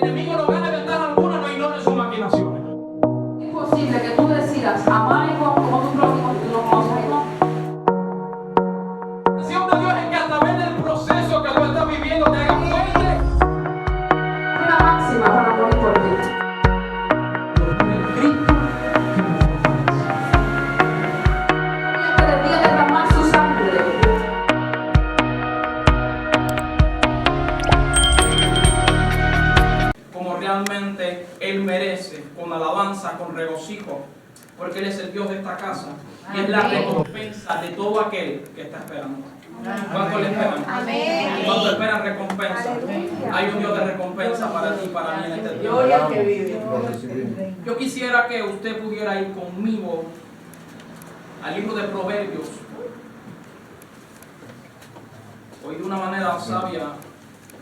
enemigo no gane ventaja alguna, no ignore sus maquinaciones. Es posible que tú decidas amar y como tu prójimo y tú no conoces a Dios. La intención de Dios es que a través del proceso que tú estás viviendo te haga fuerte. Una máxima para morir por ti. Que debía derramar su sangre. Como realmente Él merece, con alabanza, con regocijo, porque Él es el Dios de esta casa y es la recompensa de todo aquel que está esperando. ¿Cuánto le esperan? Amén. ¿Cuánto esperan recompensa? Hay un Dios de recompensa para ti y para mí en este tiempo. Gloria al que vive. Yo quisiera que usted pudiera ir conmigo al libro de Proverbios. Hoy de una manera sabia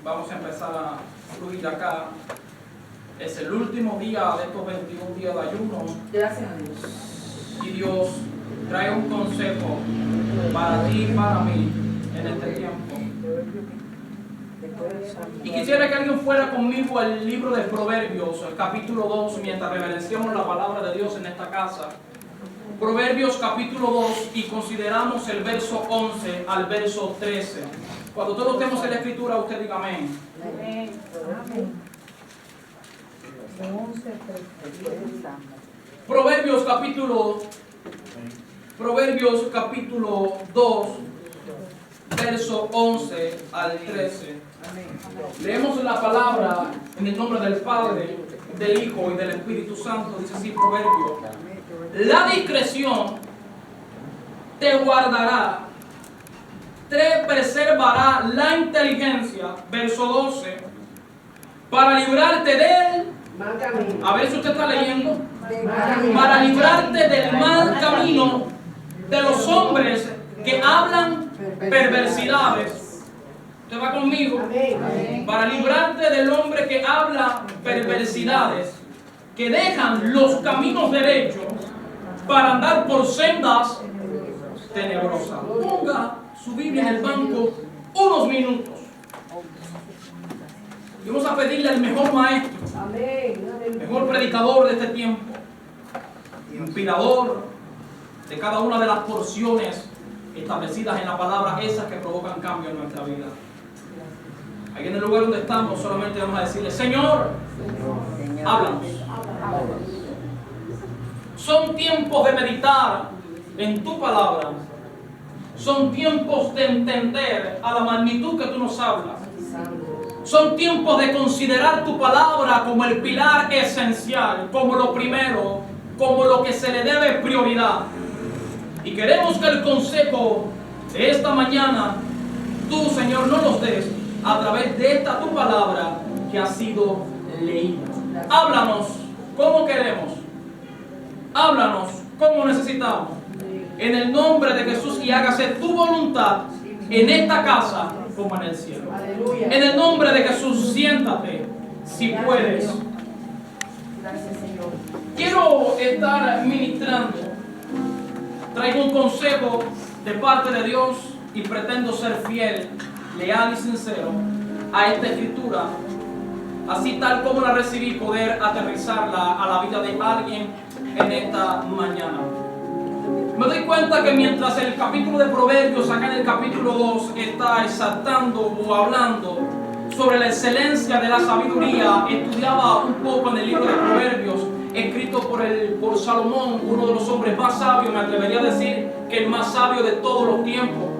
vamos a empezar a fluir acá. Es el último día de estos 21 días de ayuno Gracias a Dios. y Dios trae un consejo para ti y para mí en este tiempo. Y quisiera que alguien fuera conmigo al libro de Proverbios, el capítulo 2, mientras reverenciamos la palabra de Dios en esta casa. Proverbios capítulo 2 y consideramos el verso 11 al verso 13. Cuando todos estemos en la escritura, usted diga amén. Amén. Proverbios capítulo 2, verso 11 al 13. Leemos la palabra en el nombre del Padre, del Hijo y del Espíritu Santo. Dice así Proverbios: la discreción te guardará, te preservará la inteligencia, verso 12, para librarte del, a ver si usted está leyendo, para librarte del mal camino de los hombres que hablan perversidades. ¿Usted va conmigo? Para librarte del hombre que habla perversidades, que dejan los caminos derechos para andar por sendas tenebrosas. Ponga su Biblia en el banco unos minutos. Y vamos a pedirle al mejor maestro, mejor predicador de este tiempo, inspirador de cada una de las porciones establecidas en la palabra, esas que provocan cambio en nuestra vida. Aquí en el lugar donde estamos solamente vamos a decirle: Señor, háblanos. Son tiempos de meditar en tu palabra. Son tiempos de entender a la magnitud que tú nos hablas. Son tiempos de considerar tu palabra como el pilar esencial, como lo primero, como lo que se le debe prioridad. Y queremos que el consejo de esta mañana, tú, Señor, no nos des a través de esta tu palabra que ha sido leída. Háblanos como queremos. Háblanos como necesitamos. En el nombre de Jesús, y hágase tu voluntad en esta casa como en el cielo. En el nombre de Jesús, siéntate si puedes. Gracias, Señor. Quiero estar ministrando. Traigo un consejo de parte de Dios y pretendo ser fiel, leal y sincero a esta escritura, así tal como la recibí, poder aterrizarla a la vida de alguien en esta mañana. Me doy cuenta que mientras el capítulo de Proverbios, acá en el capítulo 2, está exaltando o hablando sobre la excelencia de la sabiduría, estudiaba un poco en el libro de Proverbios, escrito por Salomón, uno de los hombres más sabios, me atrevería a decir que el más sabio de todos los tiempos,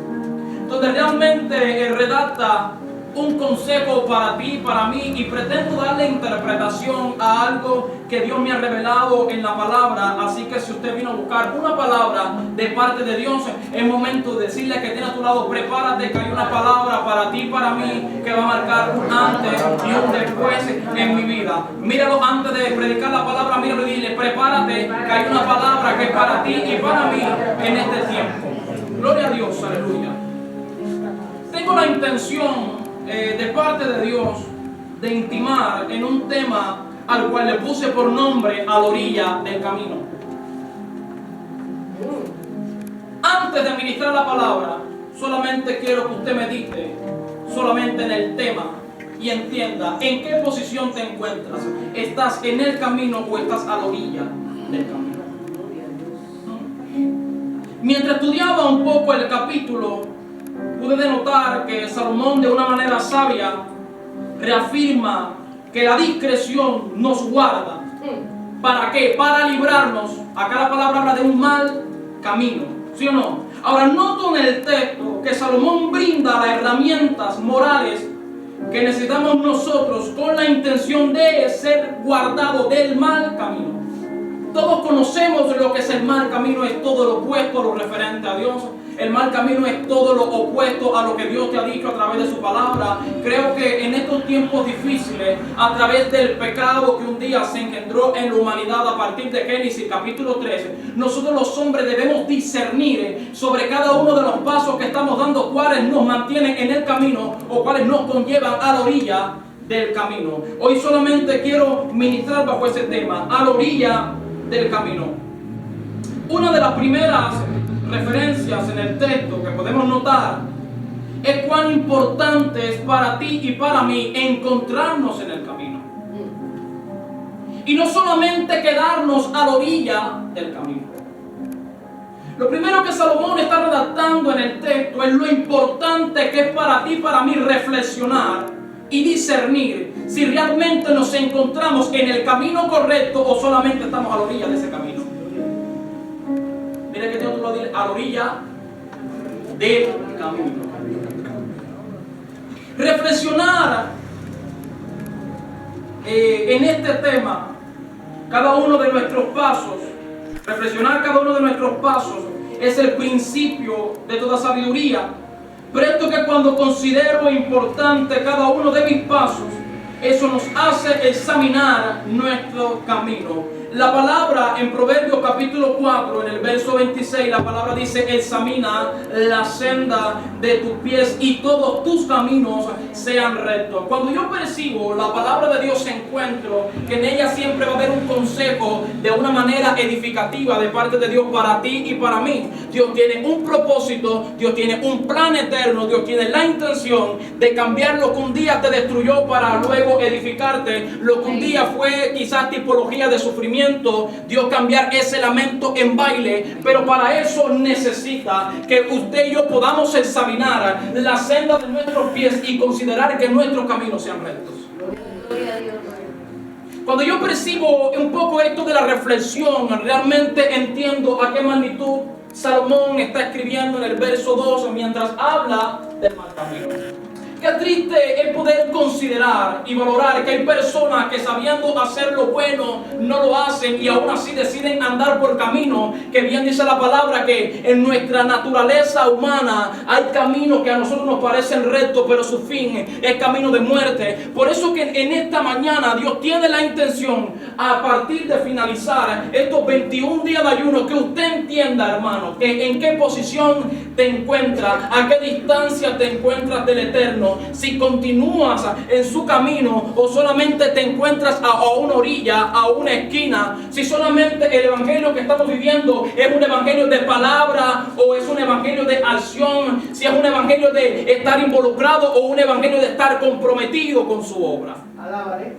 donde realmente él redacta un consejo para ti y para mí, y pretendo darle interpretación a algo que Dios me ha revelado en la palabra. Así que si usted vino a buscar una palabra de parte de Dios, es momento de decirle que tiene a tu lado: prepárate, que hay una palabra para ti y para mí que va a marcar un antes y un después en mi vida. Míralo antes de predicar la palabra, míralo y dile: prepárate, que hay una palabra que es para ti y para mí en este tiempo. Gloria a Dios, aleluya. Tengo la intención de parte de Dios de intimar en un tema al cual le puse por nombre: a la orilla del camino. Antes de ministrar la palabra, solamente quiero que usted medite solamente en el tema y entienda en qué posición te encuentras. ¿Estás en el camino o estás a la orilla del camino? Mientras estudiaba un poco el capítulo, pude denotar que Salomón, de una manera sabia, reafirma que la discreción nos guarda. ¿Para qué? Para librarnos. Acá la palabra habla de un mal camino, ¿sí o no? Ahora noto en el texto que Salomón brinda las herramientas morales que necesitamos nosotros con la intención de ser guardados del mal camino. Todos conocemos lo que es el mal camino, es todo lo opuesto a lo referente a Dios. El mal camino es todo lo opuesto a lo que Dios te ha dicho a través de su palabra. Creo que en estos tiempos difíciles, a través del pecado que un día se engendró en la humanidad a partir de Génesis capítulo 13, nosotros los hombres debemos discernir sobre cada uno de los pasos que estamos dando, cuáles nos mantienen en el camino o cuáles nos conllevan a la orilla del camino. Hoy solamente quiero ministrar bajo ese tema, a la orilla del camino. Una de las primeras referencias en el texto que podemos notar es cuán importante es para ti y para mí encontrarnos en el camino. Y no solamente quedarnos a la orilla del camino. Lo primero que Salomón está redactando en el texto es lo importante que es para ti y para mí reflexionar y discernir si realmente nos encontramos en el camino correcto o solamente estamos a la orilla de ese camino. Mira que tengo tú lo dices, a la orilla del camino. Reflexionar en este tema, cada uno de nuestros pasos, reflexionar cada uno de nuestros pasos es el principio de toda sabiduría. Pero esto que cuando considero importante cada uno de mis pasos, eso nos hace examinar nuestro camino. La palabra en Proverbios capítulo 4, en el verso 26, la palabra dice: examina la senda de tus pies y todos tus caminos sean rectos. Cuando yo percibo la palabra de Dios, encuentro que en ella siempre va a haber un consejo de una manera edificativa de parte de Dios para ti y para mí. Dios tiene un propósito, Dios tiene un plan eterno, Dios tiene la intención de cambiar lo que un día te destruyó para luego edificarte, lo que un día fue quizás tipología de sufrimiento. Dios cambiar ese lamento en baile, pero para eso necesita que usted y yo podamos examinar la senda de nuestros pies y considerar que nuestros caminos sean rectos. Cuando yo percibo un poco esto de la reflexión, realmente entiendo a qué magnitud Salomón está escribiendo en el verso 12 mientras habla del mal camino. Qué triste es poder considerar y valorar que hay personas que sabiendo hacer lo bueno no lo hacen y aún así deciden andar por camino que bien dice la palabra que en nuestra naturaleza humana hay caminos que a nosotros nos parecen rectos pero su fin es camino de muerte. Por eso que en esta mañana Dios tiene la intención a partir de finalizar estos 21 días de ayuno que usted entienda, hermano, que en qué posición te encuentras, a qué distancia te encuentras del Eterno. Si continúas en su camino o solamente te encuentras a una orilla, a una esquina, si solamente el evangelio que estamos viviendo es un evangelio de palabra o es un evangelio de acción, si es un evangelio de estar involucrado o un evangelio de estar comprometido con su obra. Alábale.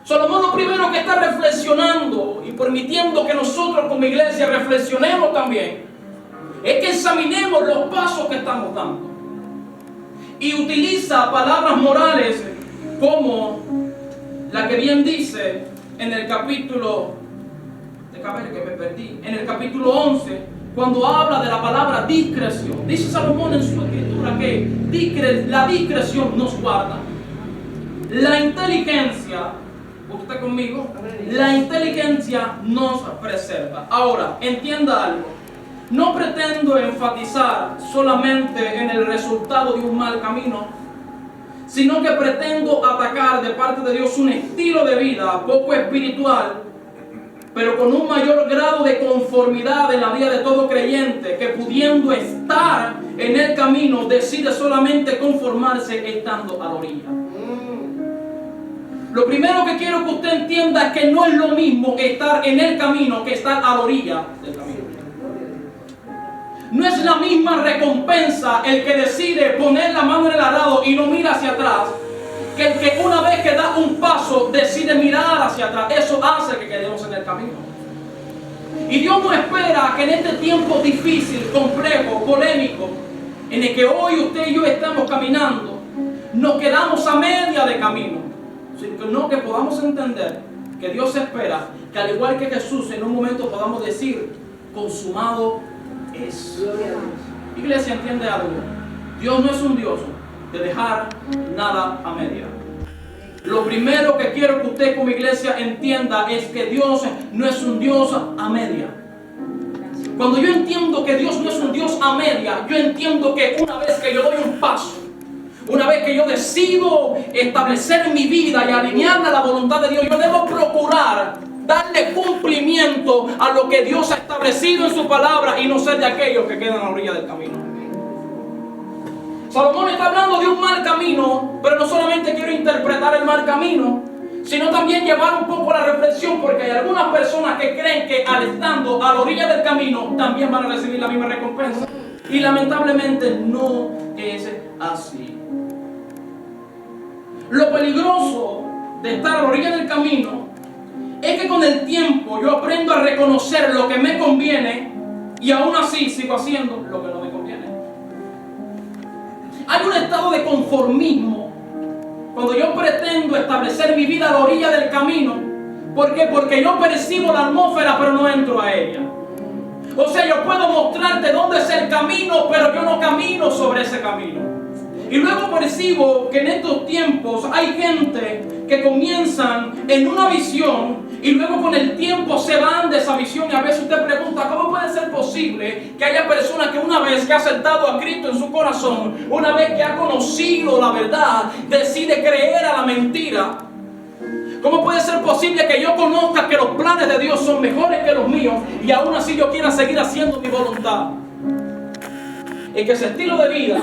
Salomón lo primero que está reflexionando y permitiendo que nosotros como iglesia reflexionemos también es que examinemos los pasos que estamos dando. Y utiliza palabras morales como la que bien dice en el capítulo, en el capítulo 11, cuando habla de la palabra discreción. Dice Salomón en su escritura que la discreción nos guarda. La inteligencia, ¿usted está conmigo? La inteligencia nos preserva. Ahora, entienda algo. No pretendo enfatizar solamente en el resultado de un mal camino, sino que pretendo atacar de parte de Dios un estilo de vida poco espiritual, pero con un mayor grado de conformidad en la vida de todo creyente, que pudiendo estar en el camino, decide solamente conformarse estando a la orilla. Lo primero que quiero que usted entienda es que no es lo mismo estar en el camino que estar a la orilla del camino. No es la misma recompensa el que decide poner la mano en el arado y no mira hacia atrás que el que una vez que da un paso decide mirar hacia atrás, eso hace que quedemos en el camino. Y Dios no espera que en este tiempo difícil, complejo, polémico, en el que hoy usted y yo estamos caminando, nos quedamos a media de camino, sino que podamos entender que Dios espera que al igual que Jesús en un momento podamos decir, consumado es. Iglesia, entiende algo. Dios no es un Dios de dejar nada a media. Lo primero que quiero que usted como iglesia entienda es que Dios no es un Dios a media. Cuando yo entiendo que Dios no es un Dios a media, yo entiendo que una vez que yo doy un paso, una vez que yo decido establecer mi vida y alinearla a la voluntad de Dios, yo debo procurar darle cumplimiento a lo que Dios ha establecido en su palabra y no ser de aquellos que quedan a la orilla del camino. Salomón está hablando de un mal camino, pero no solamente quiero interpretar el mal camino, sino también llevar un poco la reflexión, porque hay algunas personas que creen que al estando a la orilla del camino también van a recibir la misma recompensa. Y lamentablemente no es así. Lo peligroso de estar a la orilla del camino es que con el tiempo yo aprendo a reconocer lo que me conviene y aún así sigo haciendo lo que no me conviene. Hay un estado de conformismo cuando yo pretendo establecer mi vida a la orilla del camino. ¿Por qué? Porque yo percibo la atmósfera pero no entro a ella. O sea, yo puedo mostrarte dónde es el camino, pero yo no camino sobre ese camino. Y luego percibo que en estos tiempos hay gente que comienzan en una visión y luego con el tiempo se van de esa visión. Y a veces usted pregunta, ¿cómo puede ser posible que haya personas que una vez que ha aceptado a Cristo en su corazón, una vez que ha conocido la verdad, decide creer a la mentira? ¿Cómo puede ser posible que yo conozca que los planes de Dios son mejores que los míos y aún así yo quiera seguir haciendo mi voluntad? Es que ese estilo de vida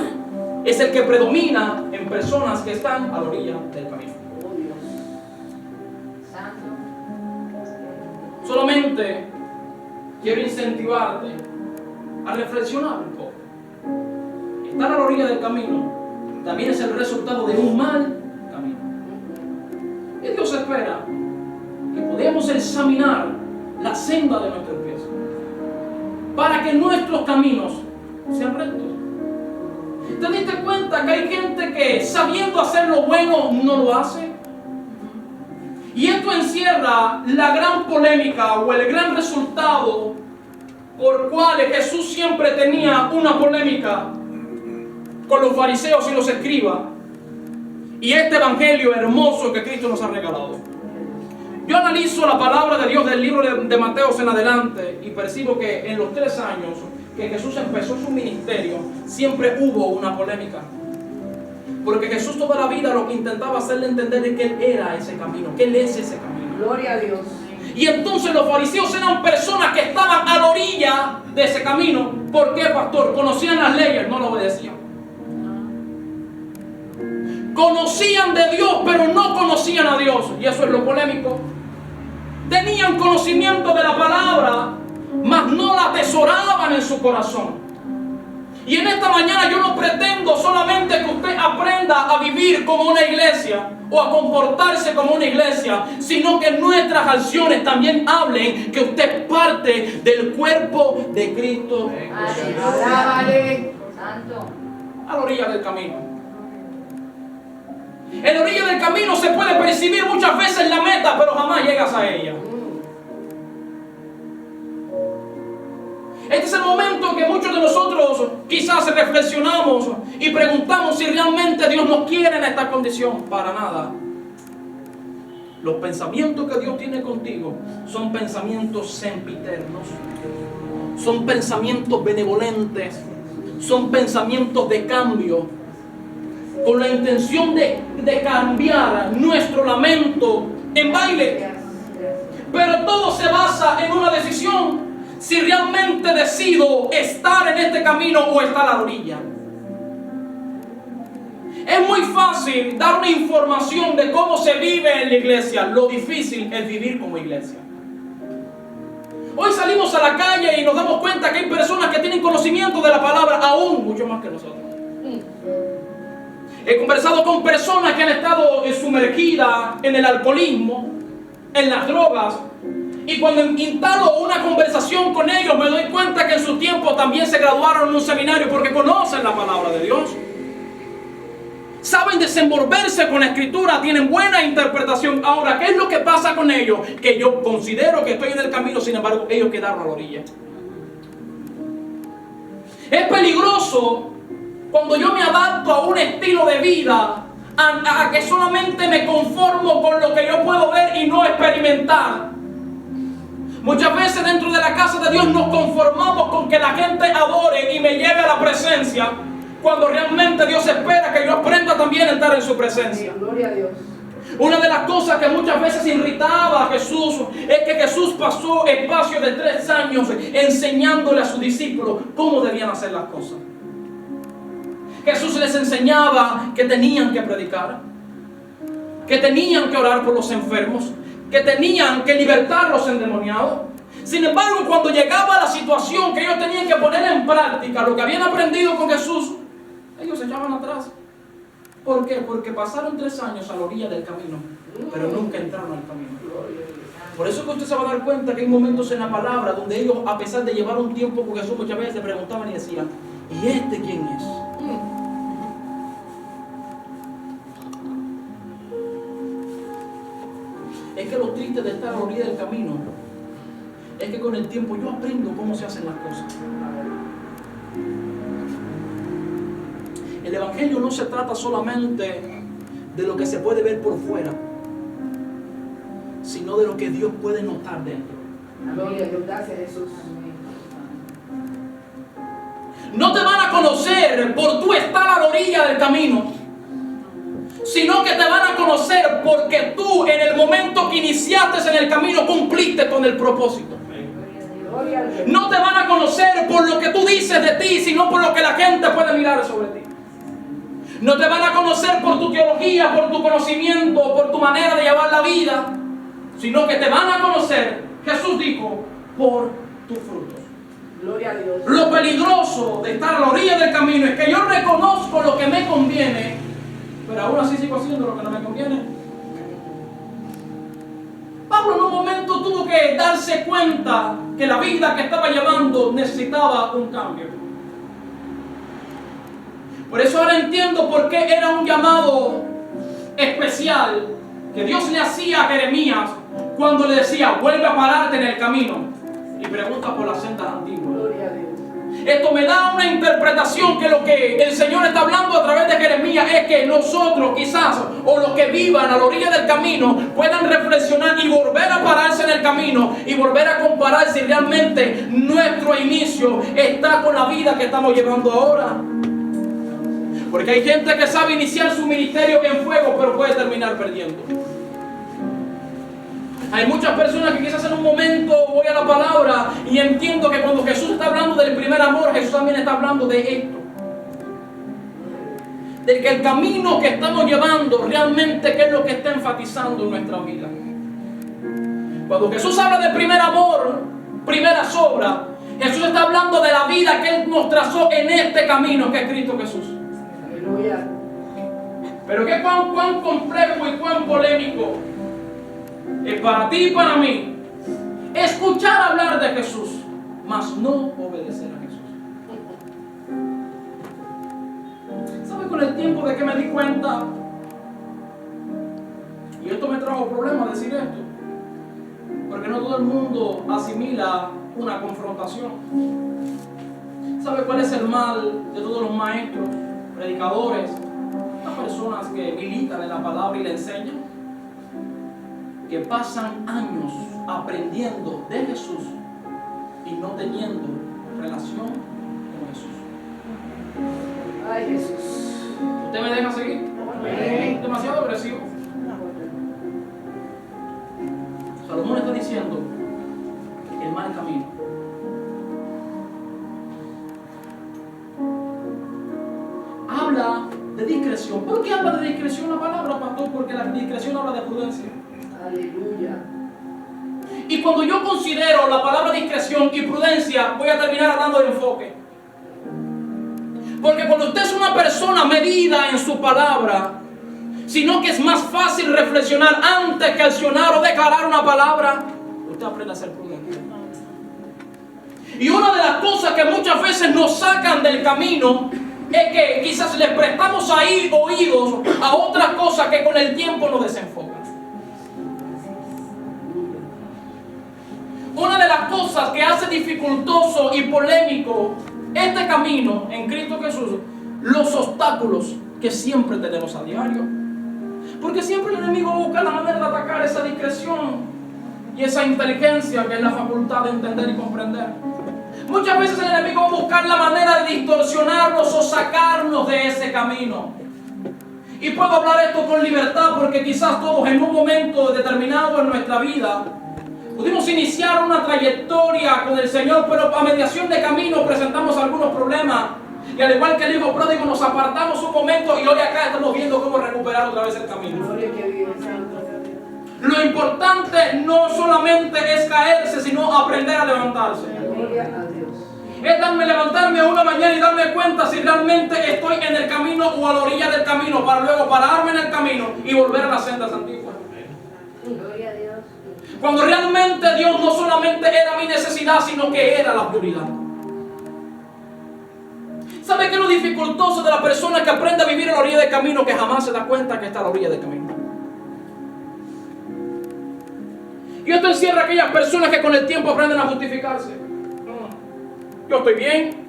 es el que predomina en personas que están a la orilla del camino. Solamente quiero incentivarte a reflexionar un poco. Estar a la orilla del camino también es el resultado de un mal camino. Y Dios espera que podamos examinar la senda de nuestros pies para que nuestros caminos sean rectos. ¿Te diste cuenta que hay gente que sabiendo hacer lo bueno no lo hace? Y esto encierra la gran polémica o el gran resultado por cual Jesús siempre tenía una polémica con los fariseos y los escribas y este evangelio hermoso que Cristo nos ha regalado. Yo analizo la palabra de Dios del libro de Mateo en adelante y percibo que en los 3 años que Jesús empezó su ministerio siempre hubo una polémica. Porque Jesús toda la vida lo que intentaba hacerle entender es que Él era ese camino, que Él es ese camino. Gloria a Dios. Y entonces los fariseos eran personas que estaban a la orilla de ese camino. ¿Por qué, pastor? Conocían las leyes, no lo obedecían. Conocían de Dios, pero no conocían a Dios. Y eso es lo polémico. Tenían conocimiento de la palabra, mas no la atesoraban en su corazón. Y en esta mañana yo no pretendo solamente que usted aprenda a vivir como una iglesia o a comportarse como una iglesia, sino que nuestras acciones también hablen que usted es parte del cuerpo de Cristo. Alábale. Santo. A la orilla del camino. En la orilla del camino se puede percibir muchas veces la meta, pero jamás llegas a ella. Este es el momento que muchos de nosotros quizás reflexionamos y preguntamos si realmente Dios nos quiere en esta condición. Para nada. Los pensamientos que Dios tiene contigo son pensamientos sempiternos, son pensamientos benevolentes, son pensamientos de cambio, con la intención de cambiar nuestro lamento en baile. Pero todo se basa en una decisión. Si realmente decido estar en este camino o estar a la orilla. Es muy fácil dar una información de cómo se vive en la iglesia. Lo difícil es vivir como iglesia. Hoy salimos a la calle y nos damos cuenta que hay personas que tienen conocimiento de la palabra aún mucho más que nosotros. He conversado con personas que han estado sumergidas en el alcoholismo, en las drogas. Y cuando instalo una conversación con ellos, me doy cuenta que en su tiempo también se graduaron en un seminario porque conocen la palabra de Dios. Saben desenvolverse con la escritura, tienen buena interpretación. Ahora, ¿qué es lo que pasa con ellos? Que yo considero que estoy en el camino, sin embargo, ellos quedaron a la orilla. Es peligroso cuando yo me adapto a un estilo de vida, a que solamente me conformo con lo que yo puedo ver y no experimentar. Muchas veces dentro de la casa de Dios nos conformamos con que la gente adore y me lleve a la presencia, cuando realmente Dios espera que yo aprenda también a estar en su presencia. Gloria a Dios. Una de las cosas que muchas veces irritaba a Jesús es que Jesús pasó espacio de 3 años enseñándole a sus discípulos cómo debían hacer las cosas. Jesús les enseñaba que tenían que predicar, que tenían que orar por los enfermos, que tenían que libertar a los endemoniados. Sin embargo, cuando llegaba la situación que ellos tenían que poner en práctica lo que habían aprendido con Jesús, ellos se echaban atrás. ¿Por qué? Porque pasaron 3 años a la orilla del camino, pero nunca entraron al camino. Por eso que usted se va a dar cuenta que hay momentos en la palabra donde ellos, a pesar de llevar un tiempo con Jesús, muchas veces se preguntaban y decían: ¿y este quién es? Es que lo triste de estar a la orilla del camino es que con el tiempo yo aprendo cómo se hacen las cosas. El evangelio no se trata solamente de lo que se puede ver por fuera, sino de lo que Dios puede notar dentro. Gloria a Dios, gracias Jesús. No te van a conocer por tú estar a la orilla del camino, sino que te van a conocer porque tú en el momento que iniciaste en el camino cumpliste con el propósito. Gloria a Dios. No te van a conocer por lo que tú dices de ti, sino por lo que la gente puede mirar sobre ti. No te van a conocer por tu teología, por tu conocimiento, por tu manera de llevar la vida, sino que te van a conocer, Jesús dijo, por tus frutos. Gloria a Dios. Lo peligroso de estar a la orilla del camino es que yo reconozco lo que me conviene, pero aún así sigo haciendo lo que no me conviene. Pablo en un momento tuvo que darse cuenta que la vida que estaba llevando necesitaba un cambio. Por eso ahora entiendo por qué era un llamado especial que Dios le hacía a Jeremías cuando le decía: vuelve a pararte en el camino y pregunta por las sendas antiguas. Gloria a Dios. Esto me da una interpretación que lo que el Señor está hablando a través de Jeremías es que nosotros quizás, o los que vivan a la orilla del camino, puedan reflexionar y volver a pararse en el camino y volver a comparar si realmente nuestro inicio está con la vida que estamos llevando ahora. Porque hay gente que sabe iniciar su ministerio en fuego, pero puede terminar perdiendo. Hay muchas personas que quizás en un momento voy a la palabra y entiendo que cuando Jesús está hablando del primer amor, Jesús también está hablando de esto. De que el camino que estamos llevando realmente, ¿qué es lo que está enfatizando en nuestra vida? Cuando Jesús habla del primer amor, primeras obras, Jesús está hablando de la vida que Él nos trazó en este camino que es Cristo Jesús. Aleluya. Pero que cuán complejo y cuán polémico es para ti y para mí escuchar hablar de Jesús, mas no obedecer a Jesús. ¿Sabe con el tiempo de que me di cuenta? Y esto me trajo problemas decir esto, porque no todo el mundo asimila una confrontación. ¿Sabe cuál es el mal de todos los maestros, predicadores, las personas que militan en la palabra y le enseñan? Que pasan años aprendiendo de Jesús y no teniendo relación con Jesús. Ay, Jesús. ¿Usted me deja seguir? Amén. Demasiado agresivo. Salomón está diciendo el mal camino. Habla de discreción. ¿Por qué habla de discreción la palabra, pastor? Porque la discreción habla de prudencia. Aleluya. Y cuando yo considero la palabra discreción y prudencia, voy a terminar hablando de enfoque. Porque cuando usted es una persona medida en su palabra, sino que es más fácil reflexionar antes que accionar o declarar una palabra, usted aprende a ser prudente. Y una de las cosas que muchas veces nos sacan del camino es que quizás le prestamos ahí oídos a otras cosas que con el tiempo nos desenfocan. Una de las cosas que hace dificultoso y polémico este camino en Cristo Jesús, los obstáculos que siempre tenemos a diario. Porque siempre el enemigo busca la manera de atacar esa discreción y esa inteligencia que es la facultad de entender y comprender. Muchas veces el enemigo va a buscar la manera de distorsionarnos o sacarnos de ese camino. Y puedo hablar esto con libertad porque quizás todos en un momento determinado en nuestra vida pudimos iniciar una trayectoria con el Señor, pero a mediación de camino presentamos algunos problemas. Y al igual que el hijo pródigo nos apartamos un momento y hoy acá estamos viendo cómo recuperar otra vez el camino. Gloria que vive, Santo. Lo importante no solamente es caerse, sino aprender a levantarse. Gloria a Dios. Es levantarme una mañana y darme cuenta si realmente estoy en el camino o a la orilla del camino, para luego pararme en el camino y volver a las sendas antiguas. Gloria a Dios. Cuando realmente Dios no solamente era mi necesidad, sino que era la prioridad. ¿Sabe qué es lo dificultoso de la persona que aprende a vivir a la orilla del camino? Que jamás se da cuenta que está a la orilla del camino. Y esto encierra a aquellas personas que con el tiempo aprenden a justificarse. Yo estoy bien.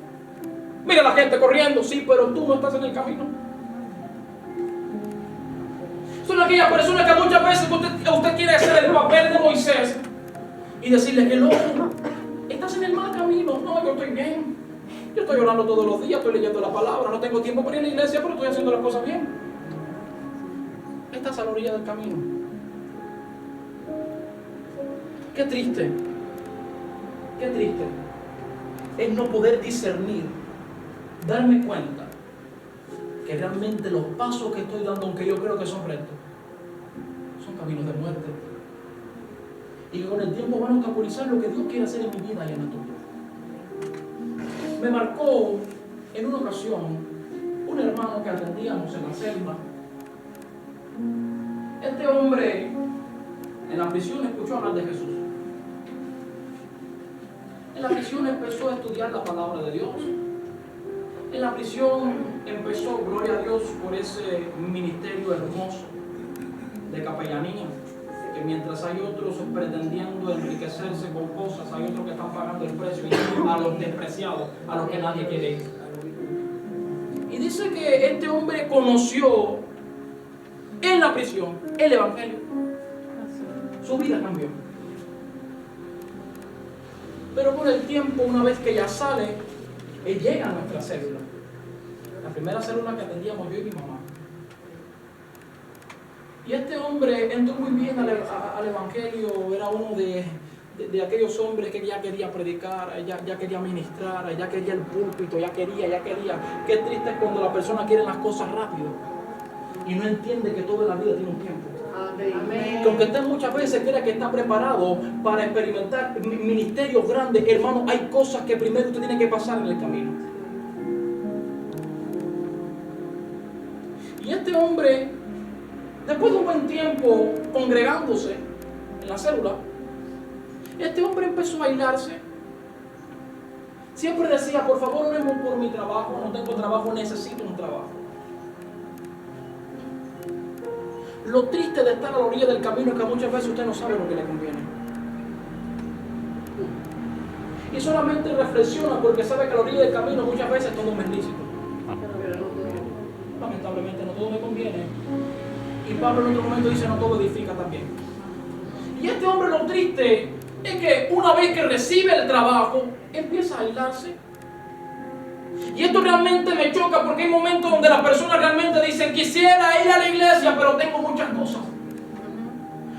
Mira la gente corriendo, sí, pero tú no estás en el camino. Son aquellas personas que muchas veces usted quiere hacer el papel de Moisés y decirle que loco, estás en el mal camino. No, yo estoy bien. Yo estoy orando todos los días, estoy leyendo la palabra, no tengo tiempo para ir a la iglesia, pero estoy haciendo las cosas bien. Estás a la orilla del camino. Qué triste es no poder discernir, darme cuenta que realmente los pasos que estoy dando, aunque yo creo que son rectos, son caminos de muerte. Y que con el tiempo van a obstaculizar lo que Dios quiere hacer en mi vida y en la tuya. Me marcó en una ocasión un hermano que atendíamos en la selva. Este hombre en la prisión escuchó hablar de Jesús. En la prisión empezó a estudiar la palabra de Dios. En la prisión empezó, gloria a Dios, por ese ministerio hermoso de capellanía, que mientras hay otros pretendiendo enriquecerse con cosas, hay otros que están pagando el precio y a los despreciados, a los que nadie quiere ir. Y dice que este hombre conoció en la prisión el evangelio. Su vida cambió. Pero con el tiempo, una vez que ya sale, él llega a nuestra célula. La primera célula que atendíamos yo y mi mamá. Y este hombre entró muy bien al evangelio. Era uno de aquellos hombres que ya quería predicar, ya quería ministrar, ya quería el púlpito, ya quería. Qué triste es cuando la persona quiere las cosas rápido y no entiende que toda la vida tiene un tiempo. Amén. Que aunque usted muchas veces cree que está preparado para experimentar ministerios grandes, hermano, hay cosas que primero usted tiene que pasar en el camino. Y este hombre, después de un buen tiempo congregándose en la célula, este hombre empezó a aislarse. Siempre decía, por favor, oremos por mi trabajo, no tengo trabajo, necesito un trabajo. Lo triste de estar a la orilla del camino es que muchas veces usted no sabe lo que le conviene. Y solamente reflexiona porque sabe que a la orilla del camino muchas veces todo me es lícito. Lamentablemente no todo me conviene. Y Pablo en otro momento dice no todo edifica también. Y este hombre, lo triste es que una vez que recibe el trabajo, empieza a aislarse. Y esto realmente me choca porque hay momentos donde las personas realmente dicen quisiera ir a la iglesia pero tengo muchas cosas.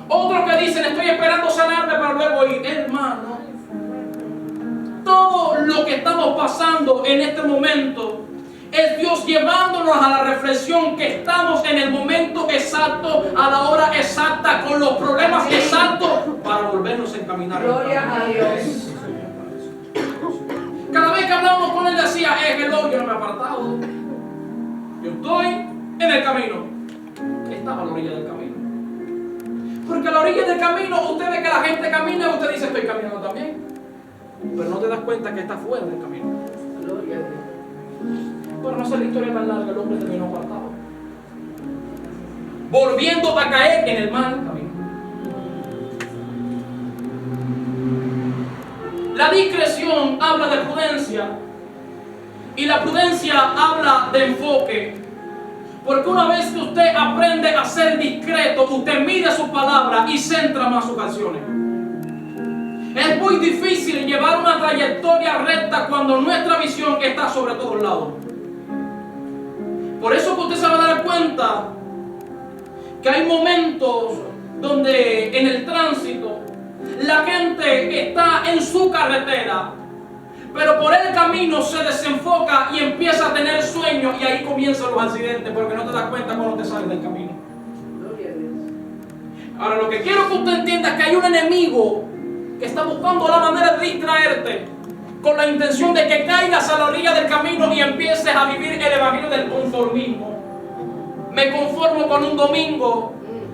Otros que dicen estoy esperando sanarme para luego ir. Hermano, todo lo que estamos pasando en este momento es Dios llevándonos a la reflexión que estamos en el momento exacto, a la hora exacta, con los problemas exactos para volvernos a encaminar. Gloria a Dios. Cada vez que hablábamos con él decía, que no, yo no me he apartado. Yo estoy en el camino. Estaba a la orilla del camino. Porque a la orilla del camino usted ve que la gente camina y usted dice, estoy caminando también. Pero no te das cuenta que está fuera del camino. Gloria a Dios. Pero no sé la historia tan larga, el hombre terminó apartado, volviendo a caer en el mal camino. La discreción habla de prudencia y la prudencia habla de enfoque. Porque una vez que usted aprende a ser discreto, usted mide su palabra y centra más sus acciones. Es muy difícil llevar una trayectoria recta cuando nuestra visión está sobre todos lados. Por eso que usted se va a dar cuenta que hay momentos donde en el tránsito la gente está en su carretera, pero por el camino se desenfoca y empieza a tener sueños y ahí comienzan los accidentes porque no te das cuenta cuando te sales del camino. Gloria a Dios. Ahora lo que quiero que usted entienda es que hay un enemigo que está buscando la manera de distraerte con la intención de que caigas a la orilla del camino y empieces a vivir el evangelio del conformismo. Me conformo con un domingo,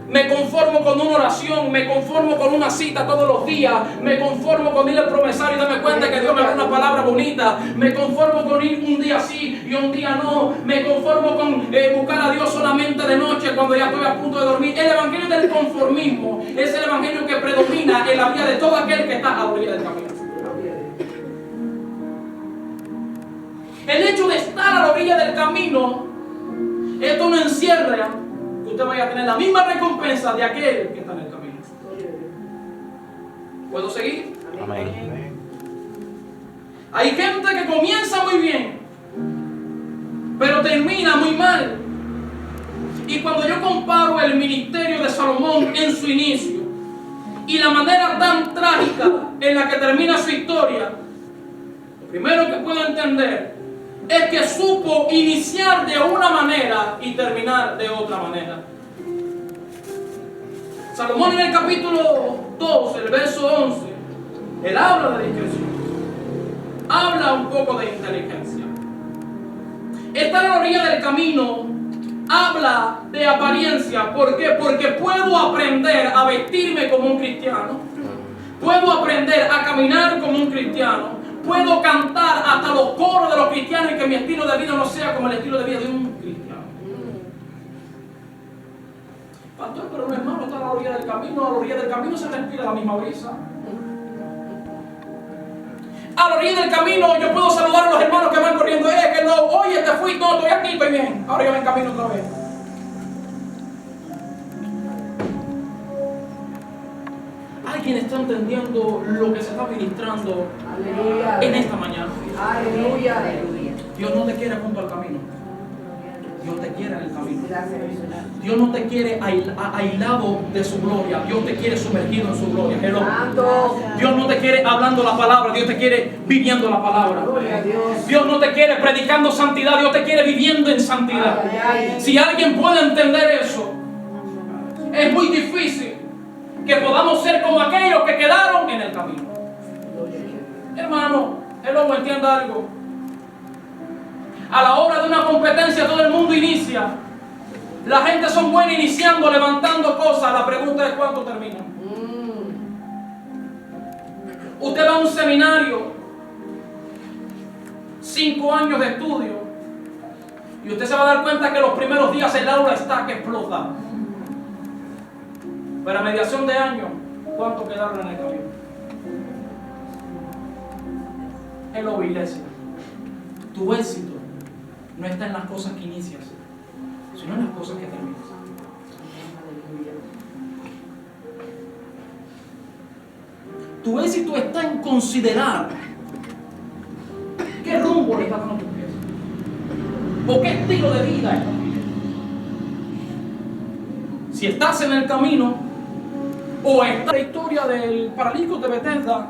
me conformo con una oración, me conformo con una cita todos los días, me conformo con ir al promesario y darme cuenta que Dios me da una palabra bonita, me conformo con ir un día sí y un día no, me conformo con buscar a Dios solamente de noche cuando ya estoy a punto de dormir. El evangelio del conformismo es el evangelio que predomina en la vida de todo aquel que está a la orilla del camino. Gloria a Dios. El hecho de estar a la orilla del camino, esto no encierra que usted vaya a tener la misma recompensa de aquel que está en el camino. Gloria a Dios. ¿Puedo seguir? Amén. Hay gente que comienza muy bien, pero termina muy mal. Y cuando yo comparo el ministerio de Salomón en su inicio y la manera tan trágica en la que termina su historia, lo primero que puedo entender es que supo iniciar de una manera y terminar de otra manera. Salomón en el capítulo 2, el verso 11, él habla de discreción, habla un poco de inteligencia. Estar a la orilla del camino habla de apariencia. ¿Por qué? Porque puedo aprender a vestirme como un cristiano, puedo aprender a caminar como un cristiano, puedo cantar hasta los coros de los cristianos y que mi estilo de vida no sea como el estilo de vida de un cristiano. Pastor, pero no, hermano, está a la orilla del camino. A la orilla del camino se respira la misma brisa. A la orilla del camino yo puedo saludar a los hermanos que van corriendo. Que no, oye, te fui, no, estoy aquí, estoy bien. Ahora yo me encamino otra vez. ¿Alguien está entendiendo lo que se está ministrando Aleluya. en esta mañana? Aleluya. Aleluya. Dios no te quiere junto al camino. Dios te quiere en el camino. Gracias, Señor. Dios no te quiere aislado de su gloria. Dios te quiere sumergido en su gloria. Hello. Santo. Dios no te quiere hablando la palabra. Dios te quiere viviendo la palabra. Gloria a Dios. Dios no te quiere predicando santidad. Dios te quiere viviendo en santidad. Ay, ay. Si alguien puede entender eso, es muy difícil que podamos ser como aquellos que quedaron en el camino. Gloria a Dios. Hermano, hello, entienda algo. A la hora de una competencia todo el mundo inicia. La gente son buenas iniciando, levantando cosas. La pregunta es cuánto terminan. Usted va a un seminario, 5 años de estudio, y usted se va a dar cuenta que los primeros días el aula está que explota. Pero a mediación de año, ¿cuánto quedaron en el camino? Hello, iglesia. Tu éxito no está en las cosas que inicias, sino en las cosas que terminas. Tu éxito está en considerar qué rumbo le estás dando a tus pies, o qué estilo de vida estás viviendo. Si estás en el camino, o está la historia del paralítico de Bethesda.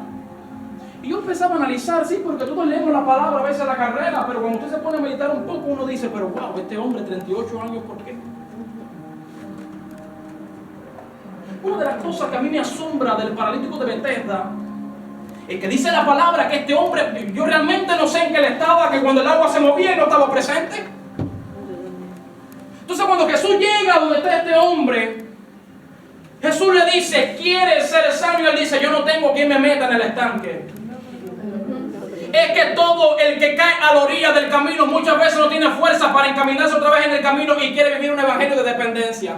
Y yo empezaba a analizar, sí, porque todos leemos la palabra a veces en la carrera, pero cuando usted se pone a meditar un poco, uno dice, pero wow, este hombre, 38 años, ¿por qué? Una de las cosas que a mí me asombra del paralítico de Bethesda Es que dice la palabra que este hombre, yo realmente no sé en qué él estaba, que cuando el agua se movía y no estaba presente. Entonces cuando Jesús llega donde está este hombre, Jesús le dice, ¿quieres ser sano? Y él dice, yo no tengo quien me meta en el estanque. Es que todo el que cae a la orilla del camino muchas veces no tiene fuerza para encaminarse otra vez en el camino y quiere vivir un evangelio de dependencia.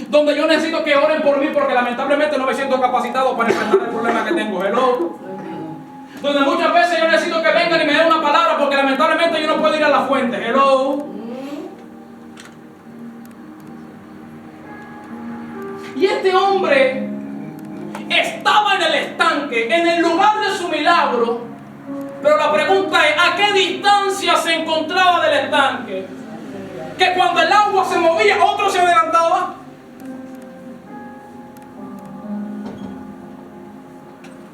Donde yo necesito que oren por mí porque lamentablemente no me siento capacitado para enfrentar el problema que tengo. Hello. Donde muchas veces yo necesito que vengan y me den una palabra porque lamentablemente yo no puedo ir a la fuente. Hello. Y este hombre estaba en el estanque, en el lugar de su milagro. Pero la pregunta es, ¿a qué distancia se encontraba del estanque? Que cuando el agua se movía, otro se adelantaba.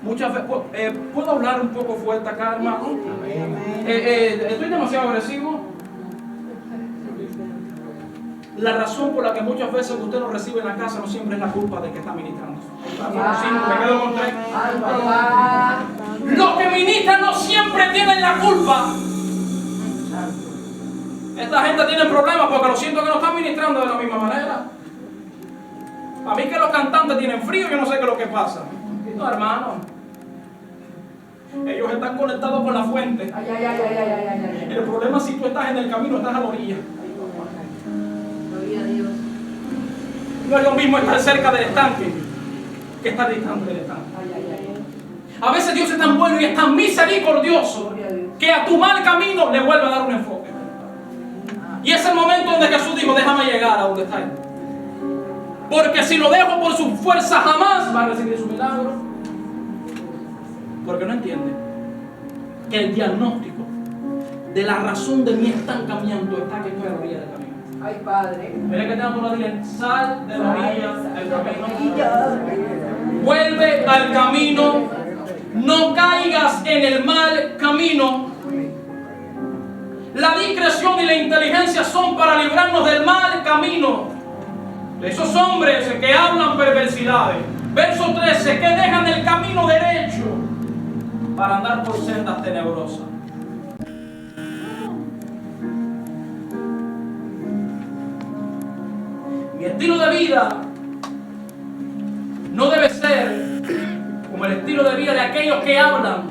Muchas veces, ¿puedo hablar un poco fuerte acá, hermano? ¿Estoy demasiado agresivo? La razón por la que muchas veces usted no recibe en la casa no siempre es la culpa del que está ministrando. Me quedo con tres. Los que ministran no siempre tienen la culpa. Esta gente tiene problemas porque lo siento que no están ministrando de la misma manera. A mí que los cantantes tienen frío, yo no sé qué es lo que pasa. No, hermano. Ellos están conectados con la fuente. El problema es si tú estás en el camino, estás a la orilla. No es lo mismo estar cerca del estanque que estar distante del estanque. A veces Dios es tan bueno y es tan misericordioso que a tu mal camino le vuelve a dar un enfoque. Y es el momento donde Jesús dijo, déjame llegar a donde está él. Porque si lo dejo por su fuerza jamás va a recibir su milagro. Porque no entiende que el diagnóstico de la razón de mi estancamiento está que estoy a la orilla del camino. Ay, Padre. Mira que tengo por la dile, sal de la orilla del camino. Vuelve al camino. No caigas en el mal camino. La discreción y la inteligencia son para librarnos del mal camino. De esos hombres que hablan perversidades. Verso 13, que dejan el camino derecho para andar por sendas tenebrosas. Mi estilo de vida no debe ser como el estilo de vida de aquellos que hablan,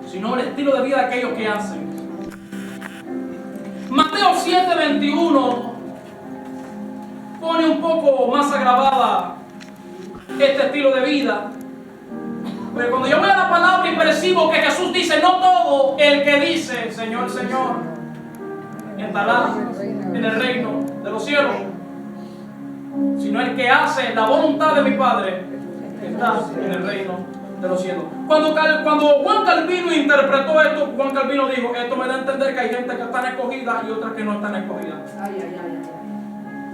sino el estilo de vida de aquellos que hacen. Mateo 7:21 pone un poco más agravada este estilo de vida. Porque cuando yo veo la palabra y percibo que Jesús dice, no todo el que dice, Señor, Señor, entrará en el reino de los cielos, sino el que hace la voluntad de mi Padre, que está en el reino de los cielos. Cuando Juan Calvino interpretó esto, Juan Calvino dijo, esto me da a entender que hay gente que están escogida y otras que no están escogidas.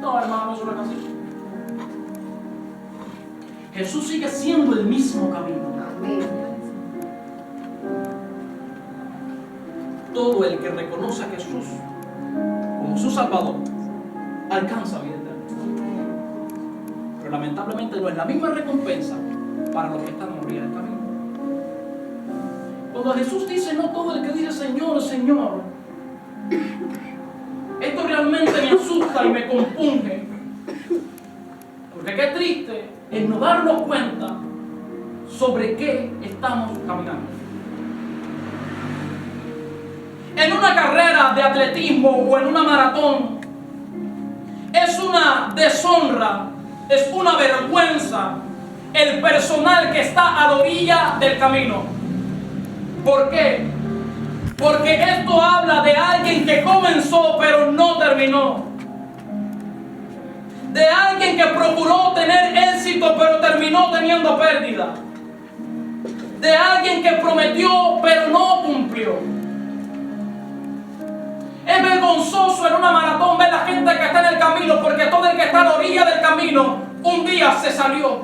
No, hermano, eso no es así. Jesús sigue siendo el mismo camino. Todo el que reconoce a Jesús como su Salvador alcanza vida eterna. Pero lamentablemente no es la misma recompensa para los que están en la orilla del camino. Cuando Jesús dice, no todo el que dice Señor, Señor, esto realmente me asusta y me compunge. Porque qué triste es no darnos cuenta sobre qué estamos caminando. En una carrera de atletismo o en una maratón, es una deshonra, es una vergüenza el personal que está a la orilla del camino. ¿Por qué? Porque esto habla de alguien que comenzó pero no terminó. De alguien que procuró tener éxito pero terminó teniendo pérdida. De alguien que prometió pero no cumplió. Es vergonzoso en una maratón ver la gente que está en el camino, porque todo el que está a la orilla del camino un día se salió.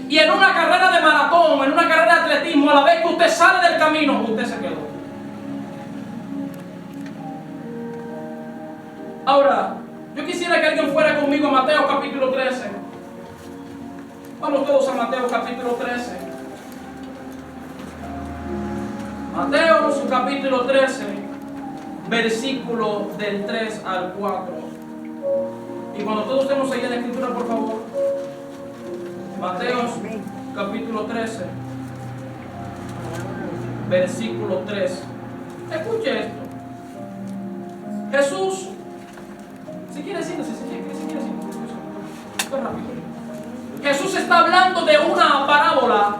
Y en una carrera de maratón, en una carrera de atletismo, a la vez que usted sale del camino, usted se quedó. Ahora, yo quisiera que alguien fuera conmigo a Mateo capítulo 13. Vamos todos a Mateo capítulo 13. Mateo, su capítulo 13, versículo del 3 al 4. Y cuando todos estemos ahí en la escritura, por favor. Mateo, capítulo 13, versículo 3. Escuche esto. Jesús, si quiere siéntese, si quiere siéntese. Esto es rápido. Jesús está hablando de una parábola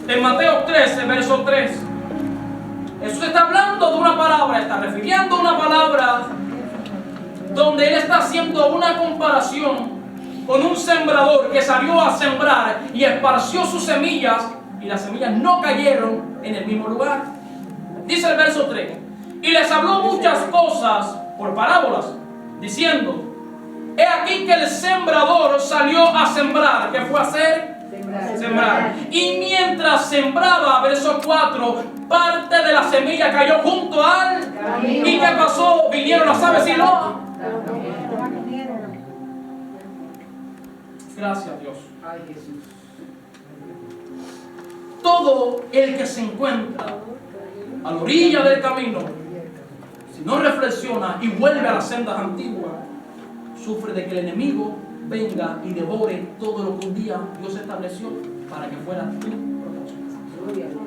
en Mateo 13, verso 3. Jesús está hablando de una palabra, está refiriendo a una palabra donde Él está haciendo una comparación con un sembrador que salió a sembrar y esparció sus semillas y las semillas no cayeron en el mismo lugar. Dice el verso 3: y les habló muchas cosas por parábolas, diciendo: he aquí que el sembrador salió a sembrar. ¿Qué fue a hacer? Sembrar. Y mientras sembraba, verso 4, parte de la semilla cayó junto al camino. ¿Y qué pasó? Vinieron las aves y lo... Gracias, Dios. Ay, Jesús. Todo el que se encuentra a la orilla del camino, si no reflexiona y vuelve a las sendas antiguas, sufre de que el enemigo venga y devore todo lo que un día Dios estableció para que fuera tu propósito. Gloria a Dios.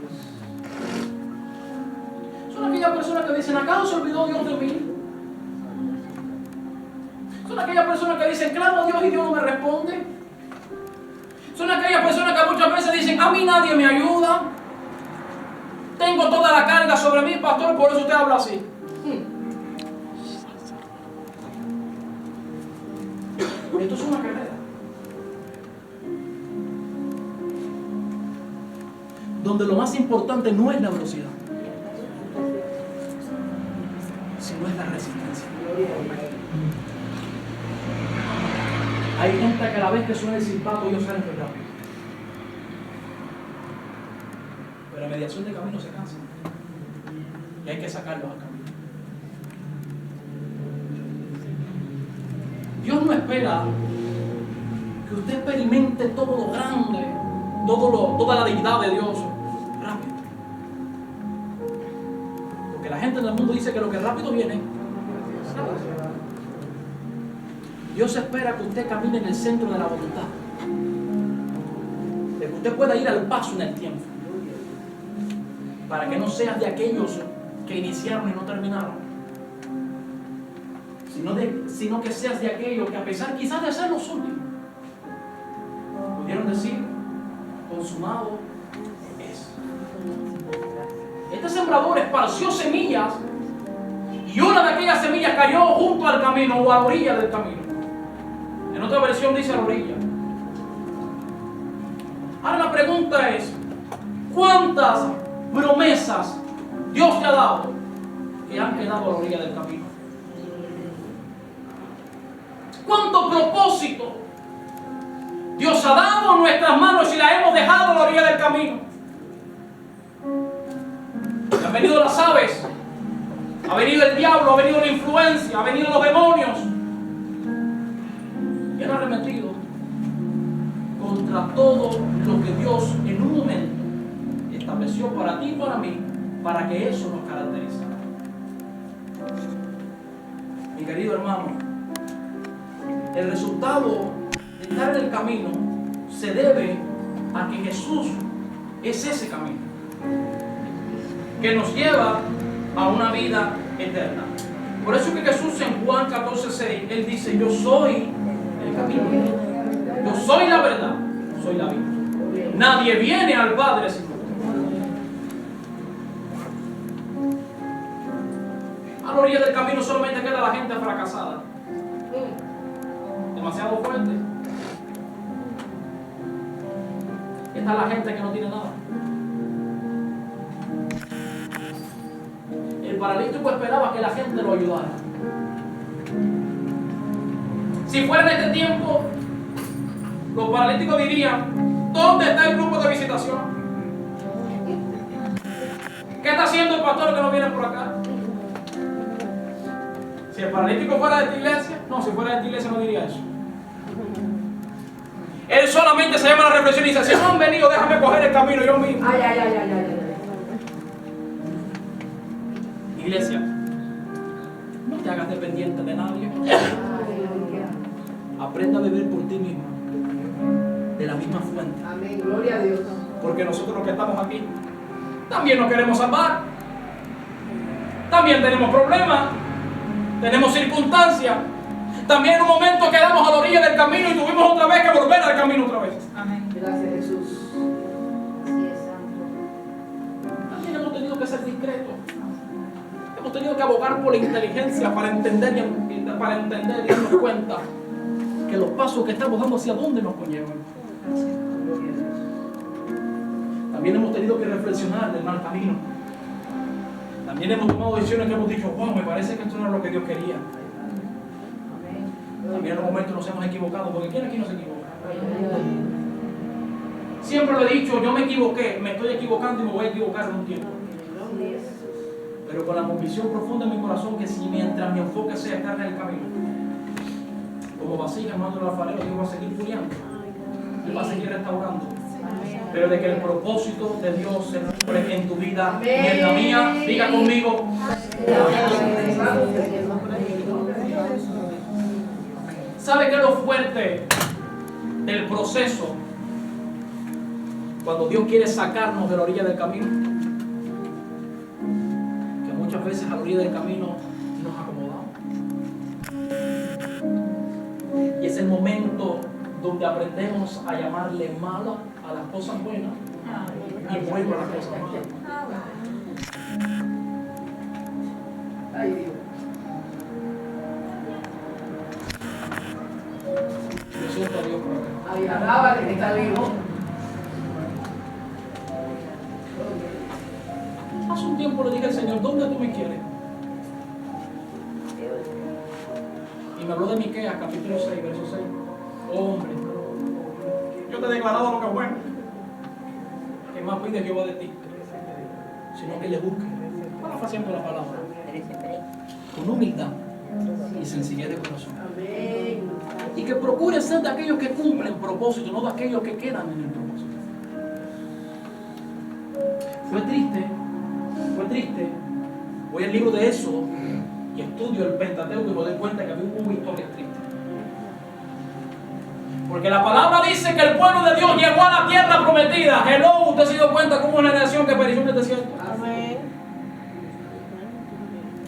Son aquellas personas que dicen: ¿acaso se olvidó Dios de mí? Son aquellas personas que dicen: clamo a Dios y Dios no me responde. Son aquellas personas que muchas veces dicen: a mí nadie me ayuda. Tengo toda la carga sobre mí, pastor, por eso usted habla así. Esto es una carrera donde lo más importante no es la velocidad, sino es la resistencia. Hay gente que a la vez que suena el silbato ellos salen muy rápido, pero a mediación de camino se cansan y hay que sacarlos al camino. Dios no espera que usted experimente todo lo grande, toda la deidad de Dios rápido. Porque la gente en el mundo dice que lo que rápido viene, Dios espera que usted camine en el centro de la voluntad, de que usted pueda ir al paso en el tiempo, para que no seas de aquellos que iniciaron y no terminaron, sino que seas de aquellos que, a pesar quizás de ser los últimos, pudieron decir: consumado es. Este sembrador esparció semillas y una de aquellas semillas cayó junto al camino o a la orilla del camino. En otra versión dice a la orilla. Ahora la pregunta es: ¿cuántas promesas Dios te ha dado que han quedado a la orilla del camino? ¿Cuánto propósito Dios ha dado en nuestras manos y la hemos dejado a la orilla del camino? Han venido las aves, ha venido el diablo, ha venido la influencia, ha venido los demonios y han arremetido contra todo lo que Dios en un momento estableció para ti y para mí, para que eso nos caracterice. Mi querido hermano, el resultado de estar en el camino se debe a que Jesús es ese camino que nos lleva a una vida eterna. Por eso que Jesús en Juan 14:6, Él dice: yo soy el camino, yo soy la verdad, soy la vida. Nadie viene al Padre sin mí. A la orilla del camino solamente queda la gente fracasada, demasiado fuerte. Está la gente que no tiene nada. El paralítico esperaba que la gente lo ayudara. Si fuera en este tiempo, los paralíticos dirían: ¿dónde está el grupo de visitación? ¿Qué está haciendo el pastor que no viene por acá? Si el paralítico fuera de esta iglesia, no, si fuera de esta iglesia no diría eso. Él solamente se llama a la reflexión y dice: si no han venido, déjame coger el camino yo mismo. Ay, ay, ay, ay, ay, ay. Iglesia, no te hagas dependiente de nadie. Aprenda a beber por ti mismo, de la misma fuente. Amén, gloria a Dios. Porque nosotros los que estamos aquí, también nos queremos salvar. También tenemos problemas, tenemos circunstancias. También en un momento quedamos a la orilla del camino y tuvimos otra vez que volver al camino otra vez. Gracias, Jesús. También hemos tenido que ser discretos. Hemos tenido que abogar por la inteligencia para entender y darnos cuenta que los pasos que estamos dando hacia dónde nos conllevan. También hemos tenido que reflexionar del mal camino. También hemos tomado decisiones que hemos dicho, wow, me parece que esto no es lo que Dios quería. También en un momento nos hemos equivocado, porque ¿quién aquí no se equivoca? Siempre lo he dicho, yo me equivoqué, me estoy equivocando y me voy a equivocar en un tiempo. Pero con la convicción profunda en mi corazón que si mientras mi enfoque sea estar en el camino, como vasija mando el alfarero, Dios va a seguir puliendo, Dios va a seguir restaurando. Pero de que el propósito de Dios se cumple en tu vida y en la mía, diga conmigo. ¿Sabe qué es lo fuerte del proceso cuando Dios quiere sacarnos de la orilla del camino? Que muchas veces a la orilla del camino nos acomodamos. Y es el momento donde aprendemos a llamarle malo a las cosas buenas y bueno a las cosas malas. Ay, Dios. Yo siento a Dios por acá. Ay, alábale que está vivo. Hace un tiempo le dije al Señor, ¿dónde tú me quieres? Y me habló de Miqueas, capítulo 6, verso 6. Hombre, yo te he declarado lo que es bueno. Que más pide Jehová de ti, sino que le busque, parafraseando la palabra, con humildad y sencillez de corazón. Amén. Y que procure ser de aquellos que cumplen propósito, no de aquellos que quedan en el propósito. Fue triste. Voy al libro de Éxodo y estudio el Pentateuco y me doy cuenta que hubo historias tristes. Porque la palabra dice que el pueblo de Dios llegó a la tierra prometida. Hello, ¿usted se dio cuenta como una generación que pereció en el desierto? Amén.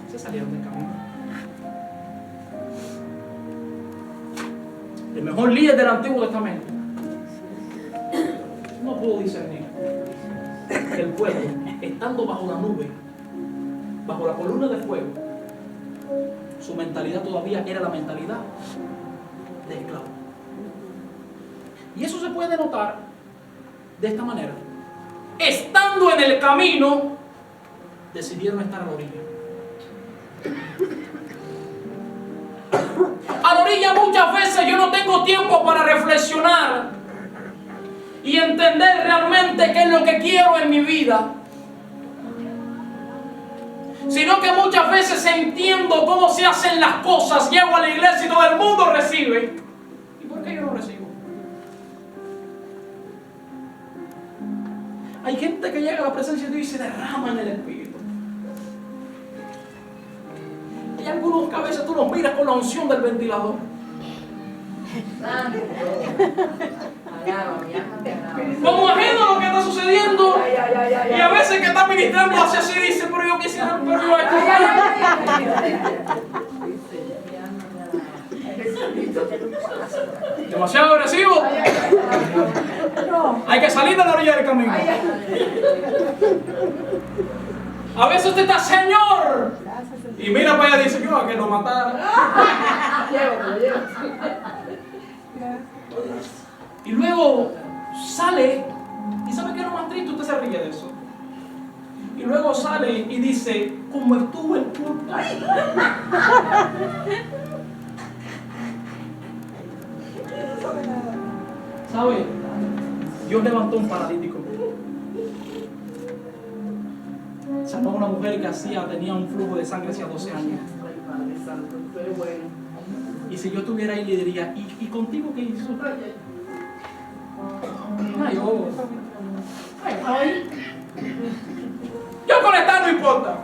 Se salieron del camino. El mejor líder del Antiguo Testamento no pudo discernir que el pueblo, estando bajo la nube, bajo la columna de fuego, su mentalidad todavía era la mentalidad de esclavo. Y eso se puede notar de esta manera. Estando en el camino, decidieron estar a la orilla. A la orilla muchas veces yo no tengo tiempo para reflexionar y entender realmente qué es lo que quiero en mi vida, sino que muchas veces entiendo cómo se hacen las cosas, llego a la iglesia y todo el mundo recibe. ¿Y por qué yo no recibo? Hay gente que llega a la presencia de Dios y se derrama en el Espíritu. Hay algunos que a veces tú los miras con la unción del ventilador. Como ajeno a lo que está sucediendo. Y a veces que está ministrando hace así dice, pero yo quisiera, pero yo demasiado agresivo. Hay que salir de la orilla del camino. A veces usted está, Señor, y mira para allá y dice, yo a que lo matara. Y luego sale, y ¿sabe qué es lo más triste? Usted se ríe de eso. Y luego sale y dice, como estuvo el culto. ¿Sabe? Dios levantó un paralítico. Sanó a una mujer que tenía un flujo de sangre hacía 12 años. Y si yo estuviera ahí le diría, ¿y contigo qué hizo? Ay, oh. Ay. Yo con estar no importa.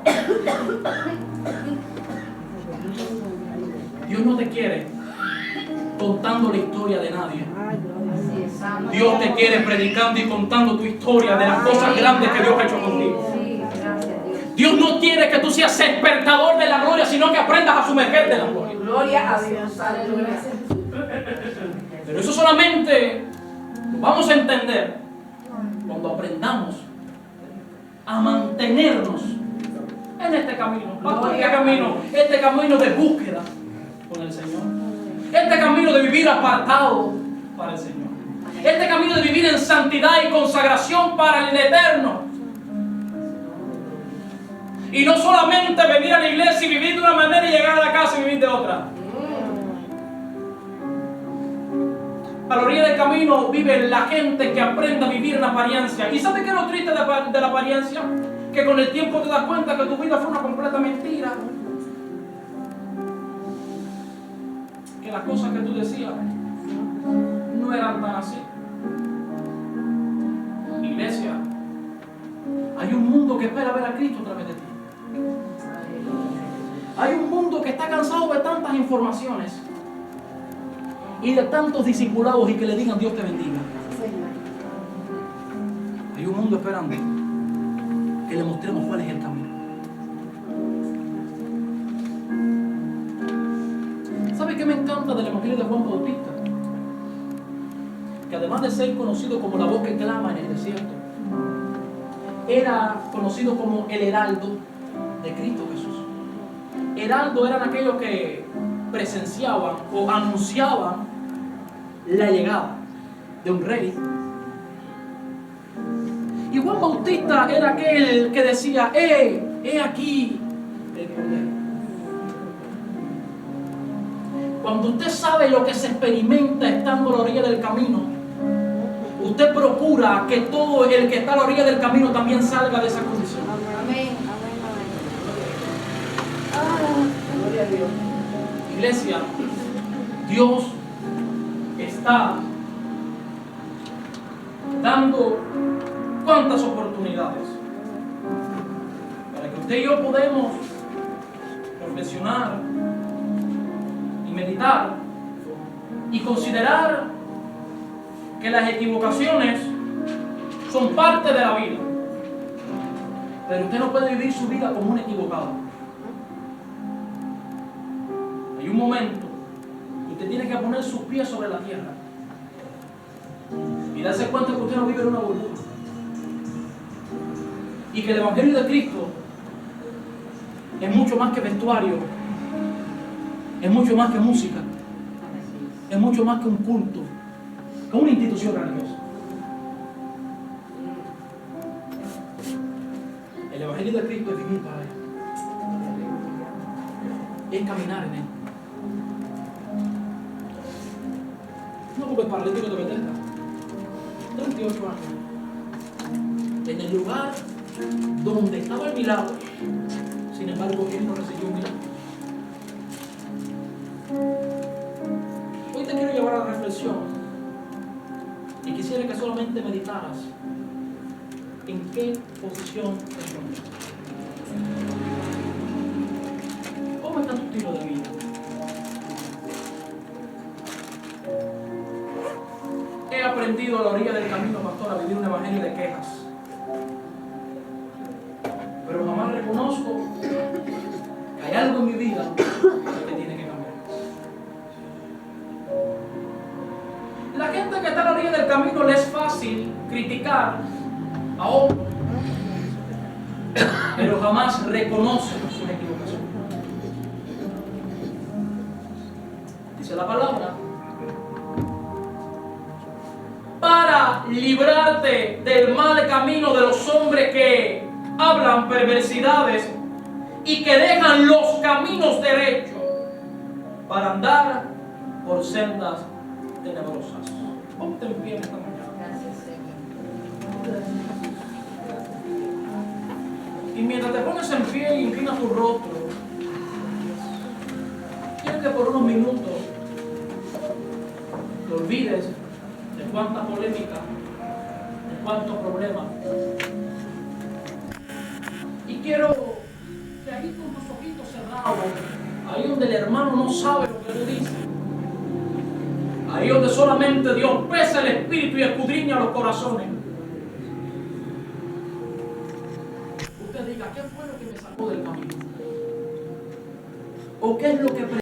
Dios no te quiere contando la historia de nadie. Así es, santo. Dios te quiere predicando y contando tu historia de las cosas grandes que Dios ha hecho contigo. Sí, gracias Dios. Dios no quiere que tú seas espectador de la gloria, sino que aprendas a sumergirte en la gloria. Gloria a Dios. Aleluya. Pero eso solamente lo vamos a entender cuando aprendamos a mantenernos en este camino. Pastor, ¿qué camino? Este camino de búsqueda con el Señor. Este camino de vivir apartado para el Señor. Este camino de vivir en santidad y consagración para el eterno. Y no solamente venir a la iglesia y vivir de una manera y llegar a la casa y vivir de otra. A la orilla del camino vive la gente que aprenda a vivir en apariencia. ¿Y sabe qué es lo triste de la apariencia? Que con el tiempo te das cuenta que tu vida fue una completa mentira. Que las cosas que tú decías no eran tan así. Iglesia, hay un mundo que espera ver a Cristo a través de ti. Hay un mundo que está cansado de tantas informaciones y de tantos discipulados y que le digan Dios te bendiga. Hay un mundo esperando que le mostremos cuál es el camino. ¿Sabe qué me encanta del Evangelio de Juan Bautista? Que además de ser conocido como la voz que clama en el desierto, era conocido como el heraldo de Cristo Jesús. Heraldo eran aquellos que presenciaban o anunciaban la llegada de un rey. Y Juan Bautista era aquel que decía, he aquí el Cordero. Cuando usted sabe lo que se experimenta estando a la orilla del camino, usted procura que todo el que está a la orilla del camino también salga de esa condición. Amén. Gloria a Dios. Iglesia, Dios está dando cuántas oportunidades para que usted y yo podamos reflexionar y meditar y considerar que las equivocaciones son parte de la vida, pero usted no puede vivir su vida como un equivocado. Hay un momento que usted tiene que poner sus pies sobre la tierra y darse cuenta que usted no vive en una burbuja y que el Evangelio de Cristo es mucho más que vestuario, es mucho más que música, es mucho más que un culto, que una institución religiosa. El Evangelio de Cristo es vivir para Él, es caminar en Él. No como el paralítico de Bethesda, 38 años, en el lugar donde estaba el milagro, sin embargo él no recibió un milagro. Hoy te quiero llevar a la reflexión y quisiera que solamente meditaras en qué posición te encuentras. ¿Cómo está tu estilo de vida? He aprendido a la orilla del camino, pastor, a vivir un evangelio de quejas. Pero jamás reconozco que hay algo en mi vida que tiene que cambiar. La gente que está a la orilla del camino le es fácil criticar a otros, pero jamás reconoce sus equivocaciones. Dice la palabra: para librarte del mal camino de los hombres que hablan perversidades y que dejan los caminos derechos para andar por sendas tenebrosas. Ponte en pie en esta mañana. Gracias, Señor. Y mientras te pones en pie y inclinas tu rostro, quiero que por unos minutos te olvides de cuánta polémica, de cuántos problemas, quiero que ahí con tus ojitos cerrados, ahí donde el hermano no sabe lo que tú dices, ahí donde solamente Dios pesa el espíritu y escudriña los corazones, usted diga, ¿qué fue lo que me sacó del camino? ¿O qué es lo que